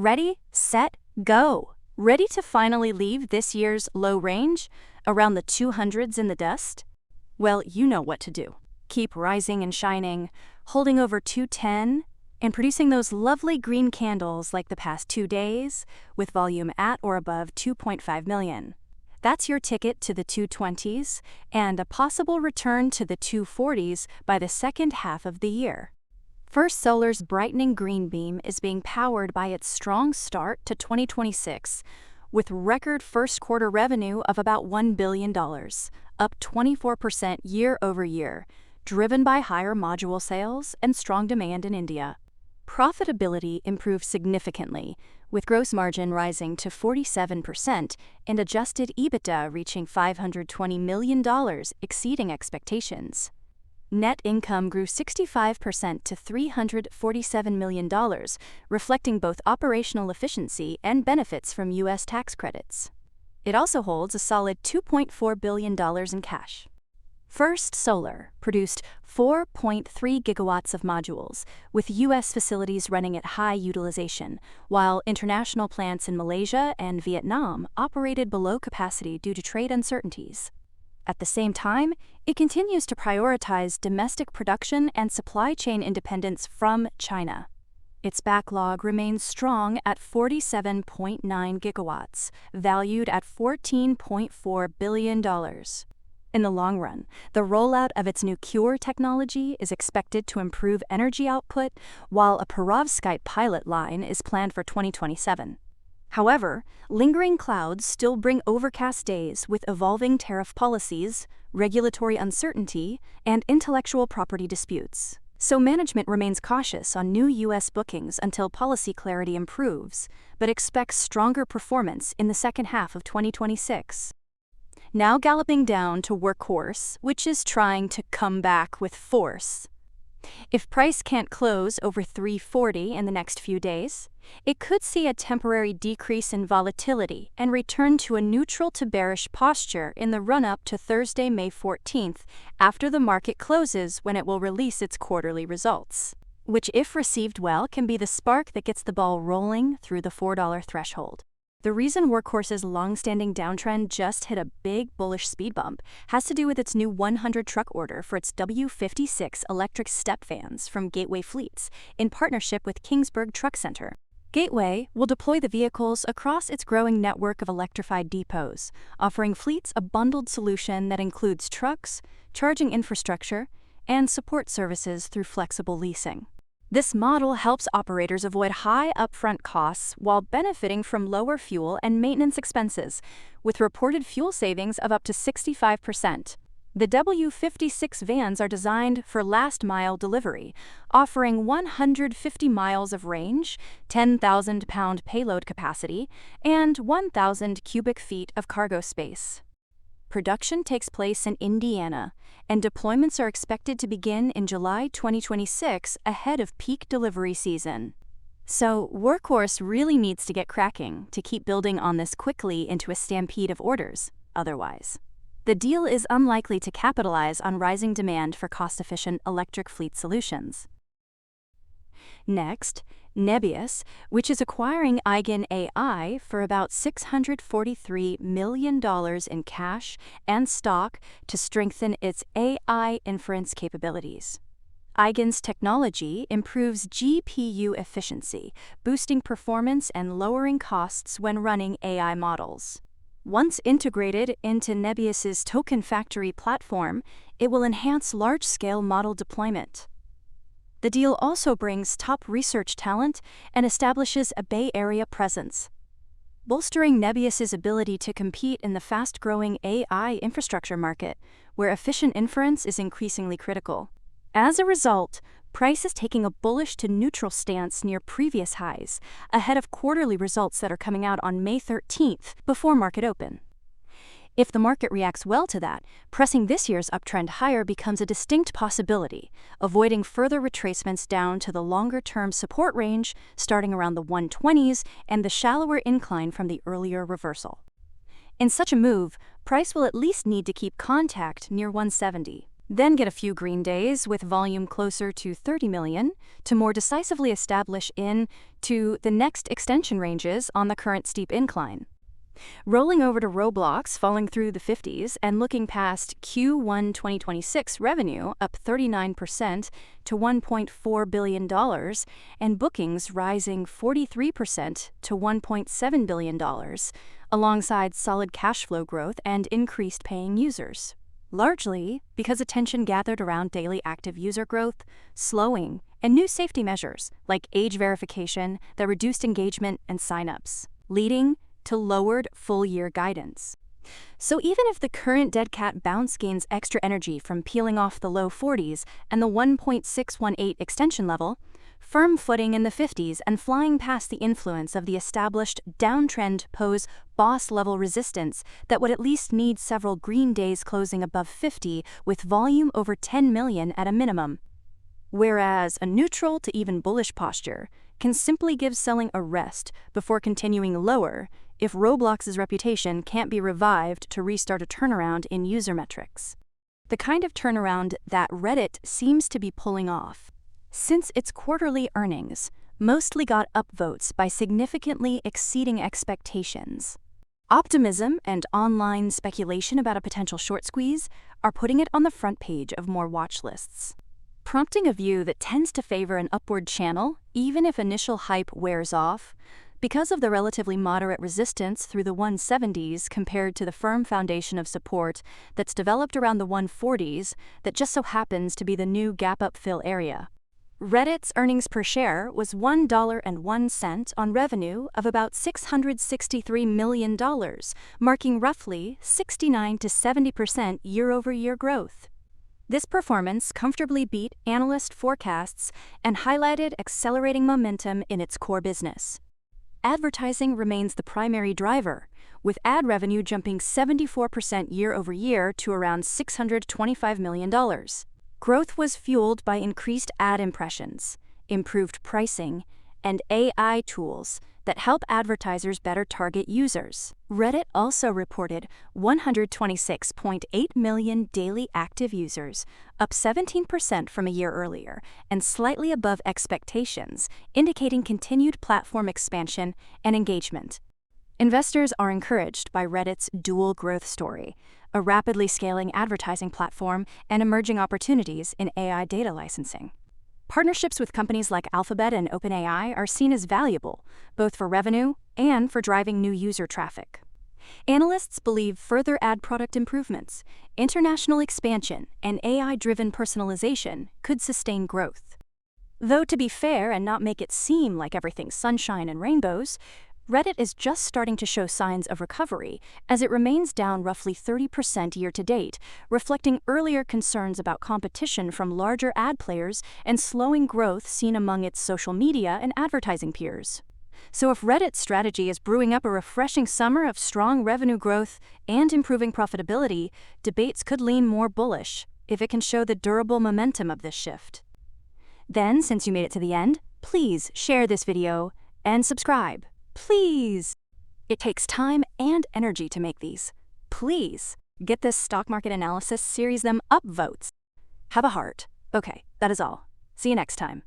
Ready, set, go. Ready to finally leave this year's low range, around the 200s in the dust? Well, you know what to do. Keep rising and shining, holding over 210, and producing those lovely green candles like the past 2 days, with volume at or above 2.5 million. That's your ticket to the 220s and a possible return to the 240s by the second half of the year. First Solar's brightening green beam is being powered by its strong start to 2026, with record first quarter revenue of about $1 billion, up 24% year over year, driven by higher module sales and strong demand in India. Profitability improved significantly, with gross margin rising to 47% and adjusted EBITDA reaching $520 million, exceeding expectations. Net income grew 65% to $347 million, reflecting both operational efficiency and benefits from U.S. tax credits. It also holds a solid $2.4 billion in cash. First Solar produced 4.3 gigawatts of modules, with U.S. facilities running at high utilization, while international plants in Malaysia and Vietnam operated below capacity due to trade uncertainties. At the same time, it continues to prioritize domestic production and supply chain independence from China. Its backlog remains strong at 47.9 gigawatts, valued at $14.4 billion. In the long run, the rollout of its new CuRe technology is expected to improve energy output, while a perovskite pilot line is planned for 2027. However, lingering clouds still bring overcast days with evolving tariff policies, regulatory uncertainty, and intellectual property disputes. So management remains cautious on new U.S. bookings until policy clarity improves, but expects stronger performance in the second half of 2026. Now galloping down to Workhorse, which is trying to come back with force. If price can't close over 340 in the next few days, it could see a temporary decrease in volatility and return to a neutral to bearish posture in the run-up to Thursday, May 14th, after the market closes, when it will release its quarterly results, which, if received well, can be the spark that gets the ball rolling through the $4 threshold. The reason Workhorse's long-standing downtrend just hit a big bullish speed bump has to do with its new 100 truck order for its W56 electric step vans from Gateway Fleets, in partnership with Kingsburg Truck Center. Gateway will deploy the vehicles across its growing network of electrified depots, offering fleets a bundled solution that includes trucks, charging infrastructure, and support services through flexible leasing. This model helps operators avoid high upfront costs while benefiting from lower fuel and maintenance expenses, with reported fuel savings of up to 65%. The W56 vans are designed for last-mile delivery, offering 150 miles of range, 10,000-pound payload capacity, and 1,000 cubic feet of cargo space. Production takes place in Indiana, and deployments are expected to begin in July 2026, ahead of peak delivery season. So, Workhorse really needs to get cracking to keep building on this quickly into a stampede of orders. Otherwise, the deal is unlikely to capitalize on rising demand for cost-efficient electric fleet solutions. Next, Nebius, which is acquiring Eigen AI for about $643 million in cash and stock to strengthen its AI inference capabilities. Eigen's technology improves GPU efficiency, boosting performance and lowering costs when running AI models. Once integrated into Nebius's Token Factory platform, it will enhance large-scale model deployment. The deal also brings top research talent and establishes a Bay Area presence, bolstering Nebius's ability to compete in the fast-growing AI infrastructure market, where efficient inference is increasingly critical. As a result, price is taking a bullish to neutral stance near previous highs, ahead of quarterly results that are coming out on May 13th, before market open. If the market reacts well to that, pressing this year's uptrend higher becomes a distinct possibility, avoiding further retracements down to the longer-term support range starting around the 120s and the shallower incline from the earlier reversal. In such a move, price will at least need to keep contact near 170. Then get a few green days with volume closer to 30 million to more decisively establish into the next extension ranges on the current steep incline. Rolling over to Roblox, falling through the 50s, and looking past Q1 2026 revenue up 39% to $1.4 billion, and bookings rising 43% to $1.7 billion, alongside solid cash flow growth and increased paying users. Largely because attention gathered around daily active user growth, slowing, and new safety measures like age verification that reduced engagement and signups, leading to lowered full-year guidance. So even if the current dead cat bounce gains extra energy from peeling off the low 40s and the 1.618 extension level, firm footing in the 50s and flying past the influence of the established downtrend pose boss-level resistance that would at least need several green days closing above 50 with volume over 10 million at a minimum. Whereas a neutral to even bullish posture can simply give selling a rest before continuing lower if Roblox's reputation can't be revived to restart a turnaround in user metrics. The kind of turnaround that Reddit seems to be pulling off, since its quarterly earnings mostly got upvotes by significantly exceeding expectations. Optimism and online speculation about a potential short squeeze are putting it on the front page of more watch lists, prompting a view that tends to favor an upward channel even if initial hype wears off, because of the relatively moderate resistance through the 170s compared to the firm foundation of support that's developed around the 140s that just so happens to be the new gap-up fill area. Reddit's earnings per share was $1.01 on revenue of about $663 million, marking roughly 69 to 70% year-over-year growth. This performance comfortably beat analyst forecasts and highlighted accelerating momentum in its core business. Advertising remains the primary driver, with ad revenue jumping 74% year-over-year to around $625 million. Growth was fueled by increased ad impressions, improved pricing, and AI tools that help advertisers better target users. Reddit also reported 126.8 million daily active users, up 17% from a year earlier, and slightly above expectations, indicating continued platform expansion and engagement. Investors are encouraged by Reddit's dual growth story, a rapidly scaling advertising platform and emerging opportunities in AI data licensing. Partnerships with companies like Alphabet and OpenAI are seen as valuable, both for revenue and for driving new user traffic. Analysts believe further ad product improvements, international expansion, and AI-driven personalization could sustain growth. Though to be fair and not make it seem like everything's sunshine and rainbows, Reddit is just starting to show signs of recovery as it remains down roughly 30% year-to-date, reflecting earlier concerns about competition from larger ad players and slowing growth seen among its social media and advertising peers. So if Reddit's strategy is brewing up a refreshing summer of strong revenue growth and improving profitability, debates could lean more bullish if it can show the durable momentum of this shift. Then, since you made it to the end, please share this video and subscribe. Please. It takes time and energy to make these. Please get this stock market analysis series them upvotes. Have a heart. Okay, that is all. See you next time.